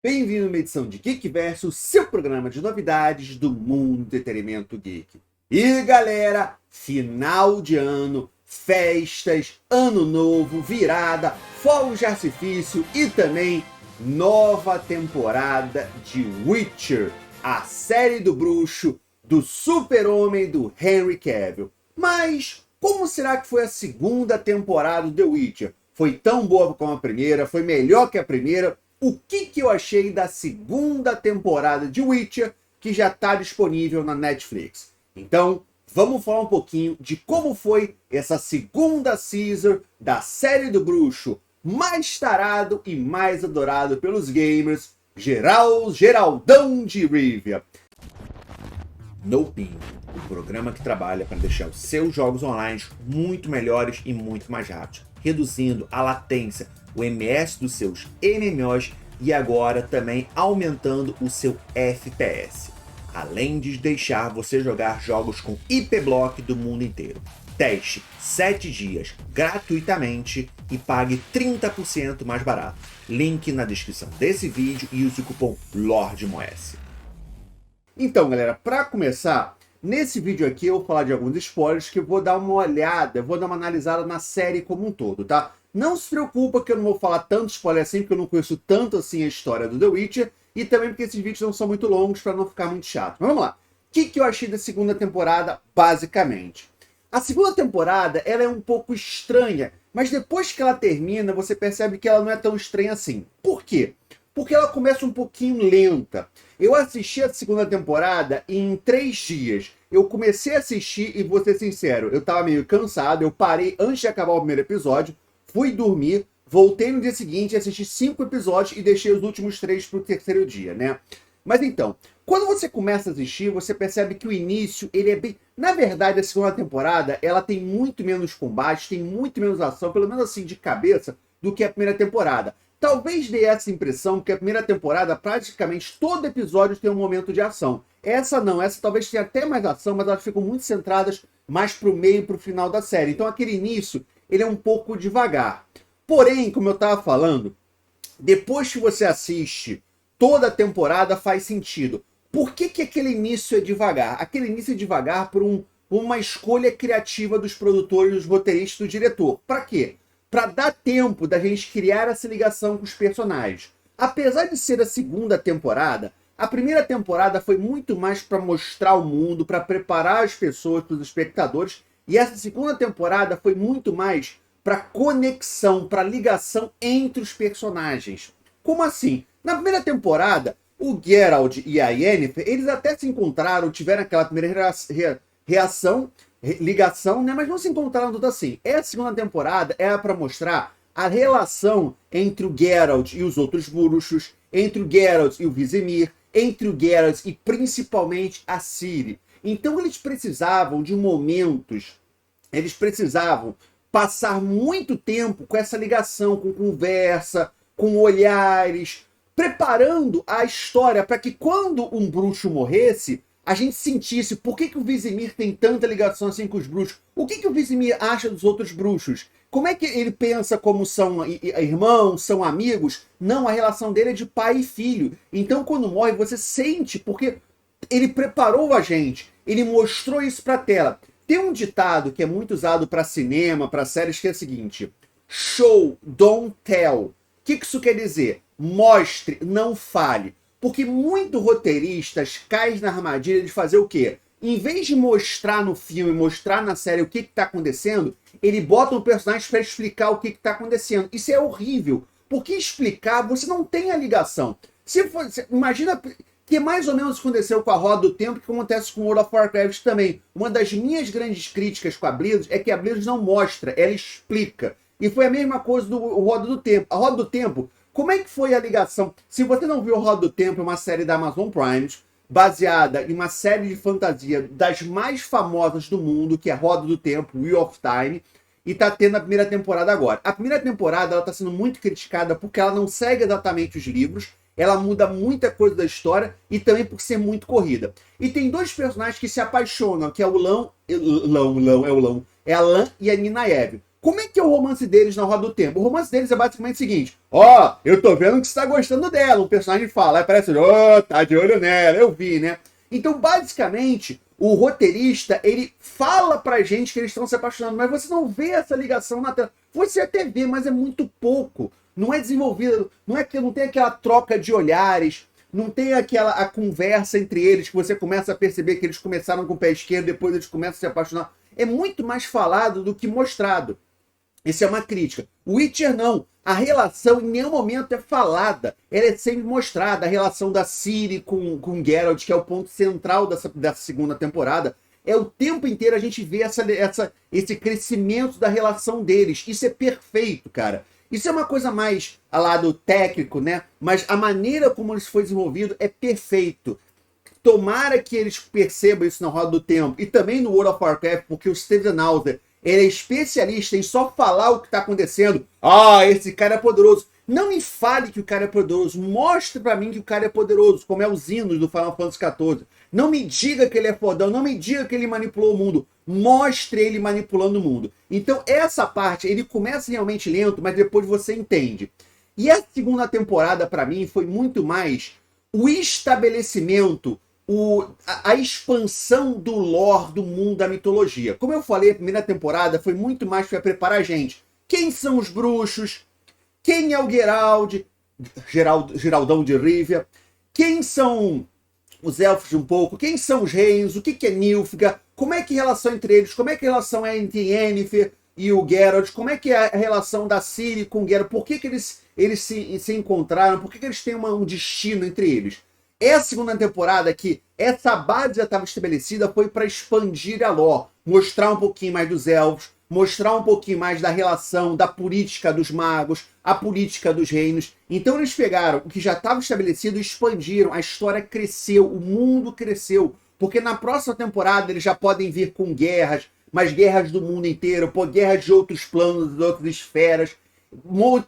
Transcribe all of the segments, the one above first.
Bem-vindo a uma edição de Geekverso, seu programa de novidades do mundo do entretenimento geek. E galera, final de ano, festas, ano novo, virada, fogos de artifício e também nova temporada de Witcher, a série do bruxo, do super-homem do Henry Cavill. Mas como será que foi a segunda temporada do The Witcher? Foi tão boa como a primeira? Foi melhor que a primeira? O que eu achei da segunda temporada de Witcher, que já está disponível na Netflix? Então, vamos falar um pouquinho de como foi essa segunda season da série do bruxo mais tarado e mais adorado pelos gamers, Geraldão de Rivia. No Ping, o programa que trabalha para deixar os seus jogos online muito melhores e muito mais rápidos, reduzindo a latência, o MS dos seus MMOs e agora também aumentando o seu FPS, além de deixar você jogar jogos com IP-Block do mundo inteiro. Teste 7 dias gratuitamente e pague 30% mais barato. Link na descrição desse vídeo e use o cupom LORDMOS. Então galera, para começar, nesse vídeo aqui eu vou falar de alguns spoilers que eu vou dar uma olhada, vou dar uma analisada na série como um todo, tá? Não se preocupa que eu não vou falar tanto spoiler assim, porque eu não conheço tanto assim a história do The Witcher, e também porque esses vídeos não são muito longos para não ficar muito chato. Mas vamos lá. O que eu achei da segunda temporada, basicamente? A segunda temporada, ela é um pouco estranha, mas depois que ela termina, você percebe que ela não é tão estranha assim. Por quê? Porque ela começa um pouquinho lenta. Eu assisti a segunda temporada em 3 dias. Eu comecei a assistir e vou ser sincero, eu tava meio cansado, eu parei antes de acabar o primeiro episódio, fui dormir, voltei no dia seguinte, assisti 5 episódios e deixei os últimos 3 pro terceiro dia, né? Mas então, quando você começa a assistir, você percebe que o início, ele é bem... Na verdade, a segunda temporada, ela tem muito menos combate, tem muito menos ação, pelo menos assim, de cabeça, do que a primeira temporada. Talvez dê essa impressão que a primeira temporada, praticamente todo episódio tem um momento de ação. Essa não, essa talvez tenha até mais ação, mas elas ficam muito centradas mais pro meio e pro final da série. Então aquele início, ele é um pouco devagar. Porém, como eu estava falando, depois que você assiste toda a temporada faz sentido. Por que aquele início é devagar? Aquele início é devagar por uma escolha criativa dos produtores, dos roteiristas, do diretor. Para quê? Para dar tempo da gente criar essa ligação com os personagens. Apesar de ser a segunda temporada, a primeira temporada foi muito mais para mostrar o mundo, para preparar as pessoas, para os espectadores, e essa segunda temporada foi muito mais para conexão, para ligação entre os personagens. Como assim? Na primeira temporada, o Geralt e a Yennefer, eles até se encontraram, tiveram aquela primeira ligação, né? Mas não se encontraram tudo assim. Essa segunda temporada era para mostrar a relação entre o Geralt e os outros bruxos, entre o Geralt e o Vizimir, entre o Geralt e principalmente a Ciri. Então eles precisavam de momentos, eles precisavam passar muito tempo com essa ligação, com conversa, com olhares, preparando a história para que quando um bruxo morresse, a gente sentisse por que o Vizimir tem tanta ligação assim com os bruxos. O que o Vizimir acha dos outros bruxos? Como é que ele pensa como são irmãos, são amigos? Não, a relação dele é de pai e filho. Então quando morre você sente, porque ele preparou a gente, ele mostrou isso para a tela. Tem um ditado que é muito usado para cinema, para séries, que é o seguinte: show, don't tell. O que isso quer dizer? Mostre, não fale. Porque muito roteiristas caem na armadilha de fazer o quê? Em vez de mostrar no filme, mostrar na série o que está acontecendo, ele bota um personagem para explicar o que está acontecendo. Isso é horrível, porque explicar, você não tem a ligação. Imagina que mais ou menos aconteceu com a Roda do Tempo, que acontece com World of Warcraft também. Uma das minhas grandes críticas com a Blizzard é que a Blizzard não mostra, ela explica. E foi a mesma coisa do Roda do Tempo. A Roda do Tempo, como é que foi a ligação? Se você não viu Roda do Tempo, é uma série da Amazon Prime, baseada em uma série de fantasia das mais famosas do mundo, que é Roda do Tempo, Wheel of Time, e tá tendo a primeira temporada agora. A primeira temporada, ela tá sendo muito criticada porque ela não segue exatamente os livros, ela muda muita coisa da história e também por ser muito corrida. E tem 2 personagens que se apaixonam, que é o é a Lan e a Nynaeve. Como é que é o romance deles na Roda do Tempo? O romance deles é basicamente o seguinte: ó, eu tô vendo que você tá gostando dela. Um personagem fala, aí parece, ó, tá de olho nela, eu vi, né? Então, basicamente, o roteirista, ele fala pra gente que eles estão se apaixonando, mas você não vê essa ligação na tela. Você até vê, mas é muito pouco. Não é desenvolvido, não é que não tem aquela troca de olhares, não tem a conversa entre eles, que você começa a perceber que eles começaram com o pé esquerdo, depois eles começam a se apaixonar. É muito mais falado do que mostrado. Isso é uma crítica. O Witcher não. A relação em nenhum momento é falada. Ela é sempre mostrada. A relação da Ciri com Geralt, que é o ponto central dessa segunda temporada. É o tempo inteiro a gente vê esse crescimento da relação deles. Isso é perfeito, cara. Isso é uma coisa mais a lado técnico, né? Mas a maneira como isso foi desenvolvido é perfeito. Tomara que eles percebam isso na Roda do Tempo. E também no World of Warcraft, porque o Steven Hauser, ele é especialista em só falar o que está acontecendo. Ah, esse cara é poderoso. Não me fale que o cara é poderoso. Mostre para mim que o cara é poderoso, como é os hinos do Final Fantasy XIV. Não me diga que ele é fodão. Não me diga que ele manipulou o mundo. Mostre ele manipulando o mundo. Então, essa parte, ele começa realmente lento, mas depois você entende. E a segunda temporada, para mim, foi muito mais o estabelecimento, a expansão do lore do mundo da mitologia. Como eu falei, a primeira temporada foi muito mais para preparar a gente. Quem são os bruxos? Quem é o Geraldão de Rivia? Quem são os elfos um pouco? Quem são os reinos? O que é Nilfgaard? Como é que é a relação entre eles? Como é que a relação é entre Yennefer e o Geralt? Como é que é a relação da Ciri com o Geralt? Por que eles se encontraram? Por que eles têm um destino entre eles? Essa segunda temporada que essa base já estava estabelecida foi para expandir a lore, mostrar um pouquinho mais dos elfos, mostrar um pouquinho mais da relação, da política dos magos, a política dos reinos. Então eles pegaram o que já estava estabelecido e expandiram, a história cresceu, o mundo cresceu, porque na próxima temporada eles já podem vir com guerras, mas guerras do mundo inteiro, guerras de outros planos, de outras esferas,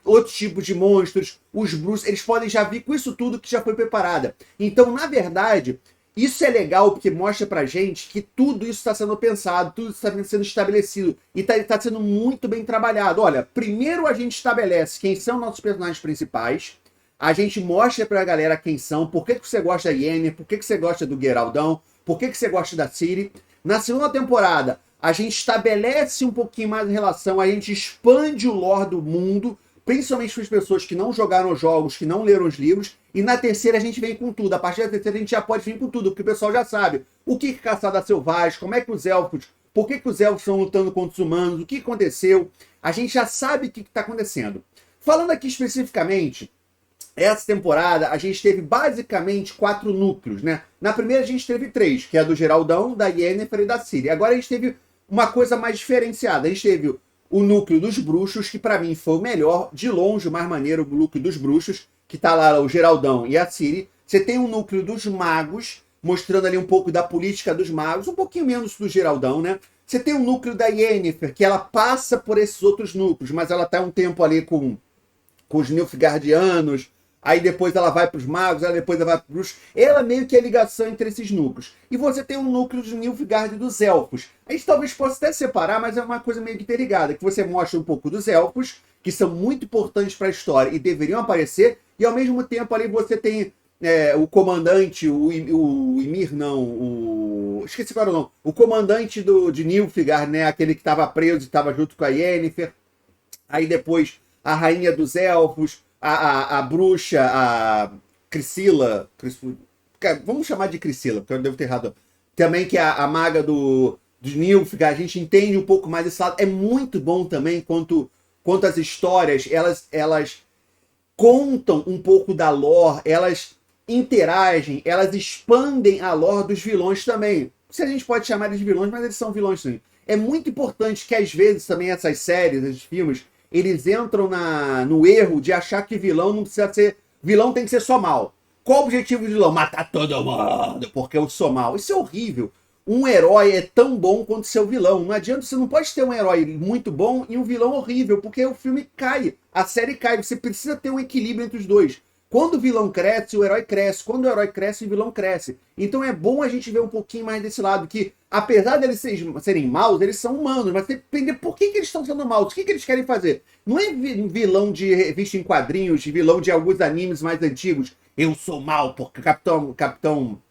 outros tipos de monstros, os bruxos, eles podem já vir com isso tudo que já foi preparada. Então, na verdade, isso é legal porque mostra pra gente que tudo isso está sendo pensado, tudo isso está sendo estabelecido e está sendo muito bem trabalhado. Olha, primeiro a gente estabelece quem são nossos personagens principais, a gente mostra pra galera quem são, por que você gosta da Yennefer, por que você gosta do Geraldão, por que você gosta da Ciri. Na segunda temporada, a gente estabelece um pouquinho mais a relação, a gente expande o lore do mundo, principalmente para as pessoas que não jogaram os jogos, que não leram os livros, e na terceira a gente vem com tudo. A partir da terceira a gente já pode vir com tudo, porque o pessoal já sabe o que é caçada selvagem, como é que os elfos, por que os elfos estão lutando contra os humanos, o que aconteceu, a gente já sabe o que está acontecendo. Falando aqui especificamente, essa temporada a gente teve basicamente 4 núcleos, né? Na primeira a gente teve 3, que é a do Geraldão, da Yennefer e da Ciri. Agora a gente teve uma coisa mais diferenciada. A gente teve o núcleo dos bruxos, que para mim foi o melhor, de longe o mais maneiro, o núcleo dos bruxos, que tá lá o Geraldão e a Ciri. Você tem o núcleo dos magos, mostrando ali um pouco da política dos magos, um pouquinho menos do Geraldão, né? Você tem o núcleo da Yennefer, que ela passa por esses outros núcleos, mas ela tá um tempo ali com os Nilfgaardianos, aí depois ela vai para os magos, aí depois ela vai para os bruxos. Ela meio que é a ligação entre esses núcleos. E você tem um núcleo de Nilfgaard e dos elfos. A gente talvez possa até separar, mas é uma coisa meio que interligada, que você mostra um pouco dos elfos, que são muito importantes para a história e deveriam aparecer, e ao mesmo tempo ali você tem o comandante, o Ymir, não, esqueci qual era o nome, o comandante de Nilfgaard, né, aquele que estava preso e estava junto com a Yennefer. Aí depois a rainha dos elfos, a bruxa, a Crissila, vamos chamar de Crissila, porque eu devo ter errado. Também que é a maga dos Nilfgaard, a gente entende um pouco mais desse lado. É muito bom também quanto as histórias, elas contam um pouco da lore, elas interagem, elas expandem a lore dos vilões também. Se a gente pode chamar eles de vilões, mas eles são vilões também. É muito importante que às vezes também essas séries, esses filmes, eles entram no erro de achar que vilão não precisa ser... Vilão tem que ser só mal. Qual o objetivo do vilão? Matar todo mundo, porque eu sou mal. Isso é horrível. Um herói é tão bom quanto seu vilão. Não adianta, você não pode ter um herói muito bom e um vilão horrível, porque o filme cai, a série cai. Você precisa ter um equilíbrio entre os dois. Quando o vilão cresce, o herói cresce. Quando o herói cresce, o vilão cresce. Então é bom a gente ver um pouquinho mais desse lado, que apesar deles serem maus, eles são humanos, mas tem que entender por que eles estão sendo maus, o que eles querem fazer. Não é vilão de revista em quadrinhos, vilão de alguns animes mais antigos. Eu sou mal porque Capitão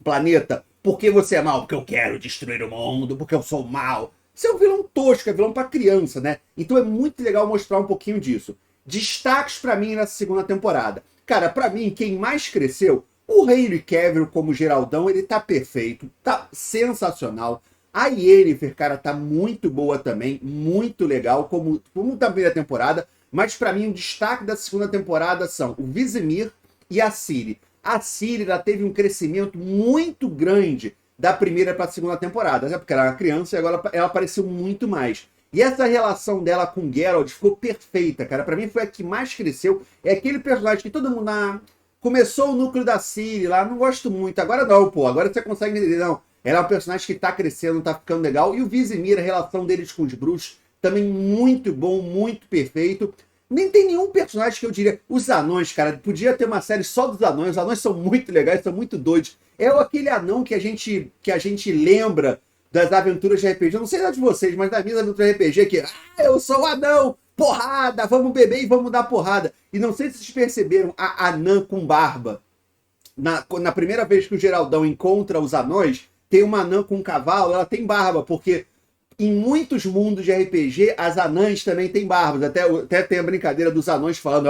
Planeta. Por que você é mal? Porque eu quero destruir o mundo, porque eu sou mal. Isso é um vilão tosco, é vilão pra criança, né? Então é muito legal mostrar um pouquinho disso. Destaques pra mim nessa segunda temporada. Cara, pra mim, quem mais cresceu, o Henry Cavill como Geraldão, ele tá perfeito, tá sensacional. A Yennefer, cara, tá muito boa também, muito legal, como da primeira temporada. Mas pra mim, o destaque da segunda temporada são o Vizimir e a Ciri. A Ciri, ela teve um crescimento muito grande da primeira para a segunda temporada, né? Porque ela era uma criança e agora ela apareceu muito mais. E essa relação dela com o Geralt ficou perfeita, cara. Pra mim foi a que mais cresceu. É aquele personagem que todo mundo... começou o núcleo da Ciri lá, não gosto muito. Agora não, pô. Agora você consegue entender, não. Ela é um personagem que tá crescendo, tá ficando legal. E o Vizimir, a relação deles com os bruxos, também muito bom, muito perfeito. Nem tem nenhum personagem que eu diria... Os anões, cara, podia ter uma série só dos anões. Os anões são muito legais, são muito doidos. É aquele anão que a gente lembra das aventuras de RPG. Eu não sei lá de vocês, mas das minhas aventuras de RPG que... eu sou o anão! Porrada! Vamos beber e vamos dar porrada. E não sei se vocês perceberam a anã com barba. Na primeira vez que o Geraldão encontra os anões, tem uma anã com um cavalo, ela tem barba, porque... Em muitos mundos de RPG, as anãs também têm barbas. Até tem a brincadeira dos anões falando,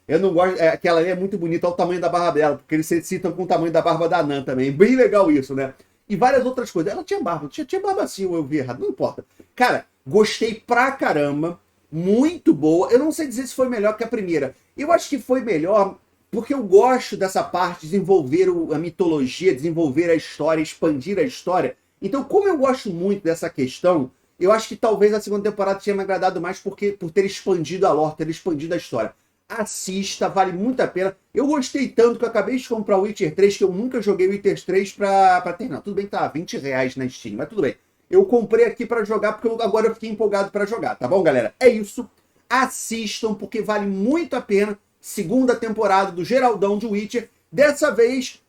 eu não gosto, aquela ali é muito bonita, olha o tamanho da barba dela, porque eles se citam com o tamanho da barba da anã também. Bem legal isso, né? E várias outras coisas. Ela tinha barba, tinha barba assim, eu vi errado, não importa. Cara, gostei pra caramba, muito boa. Eu não sei dizer se foi melhor que a primeira. Eu acho que foi melhor porque eu gosto dessa parte, desenvolver a mitologia, desenvolver a história, expandir a história. Então, como eu gosto muito dessa questão, eu acho que talvez a segunda temporada tenha me agradado mais por ter expandido a lore, ter expandido a história. Assista, vale muito a pena. Eu gostei tanto que eu acabei de comprar o Witcher 3, que eu nunca joguei o Witcher 3 pra terminar. Tudo bem que tá R$20 na Steam, mas tudo bem. Eu comprei aqui pra jogar, porque agora eu fiquei empolgado pra jogar, tá bom, galera? É isso. Assistam, porque vale muito a pena. Segunda temporada do Geraldão de Witcher. Dessa vez...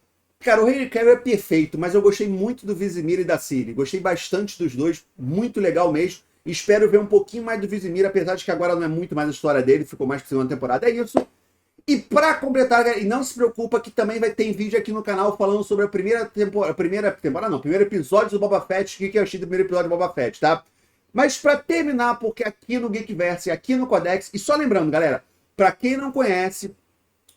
Cara, o Henry Cavill é perfeito, mas eu gostei muito do Vizimir e da Ciri. Gostei bastante dos dois, muito legal mesmo. Espero ver um pouquinho mais do Vizimir, apesar de que agora não é muito mais a história dele, ficou mais pra segunda temporada. É isso. E pra completar, galera, e não se preocupa que também vai ter vídeo aqui no canal falando sobre o primeiro episódio do Boba Fett, o que eu achei do primeiro episódio do Boba Fett, tá? Mas pra terminar, porque aqui no Geekverse, aqui no Codex, e só lembrando, galera, pra quem não conhece,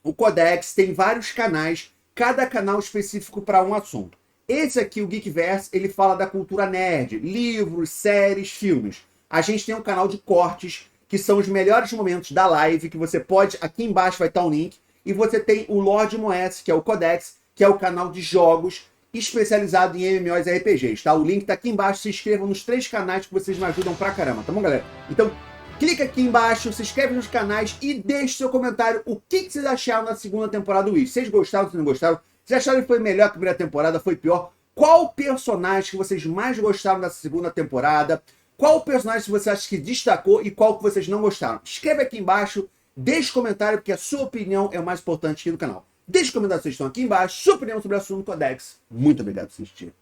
o Codex tem vários canais, cada canal específico para um assunto. Esse aqui, o Geekverse, ele fala da cultura nerd, livros, séries, filmes. A gente tem um canal de cortes, que são os melhores momentos da live, que você pode, aqui embaixo vai estar o link, e você tem o Lorde Moes, que é o Codex, que é o canal de jogos especializado em MMOs e RPGs, tá? O link tá aqui embaixo, se inscrevam nos 3 canais que vocês me ajudam pra caramba, tá bom, galera? Então, clica aqui embaixo, se inscreve nos canais e deixe seu comentário o que vocês acharam da segunda temporada do Witcher. Vocês gostaram, se não gostaram? Vocês acharam que foi melhor que a primeira temporada, foi pior? Qual personagem que vocês mais gostaram da segunda temporada? Qual personagem você acha que destacou e qual que vocês não gostaram? Escreve aqui embaixo, deixe comentário, porque a sua opinião é o mais importante aqui no canal. Deixe comentário se vocês estão aqui embaixo, sua opinião sobre o assunto Codex. Muito obrigado por assistir.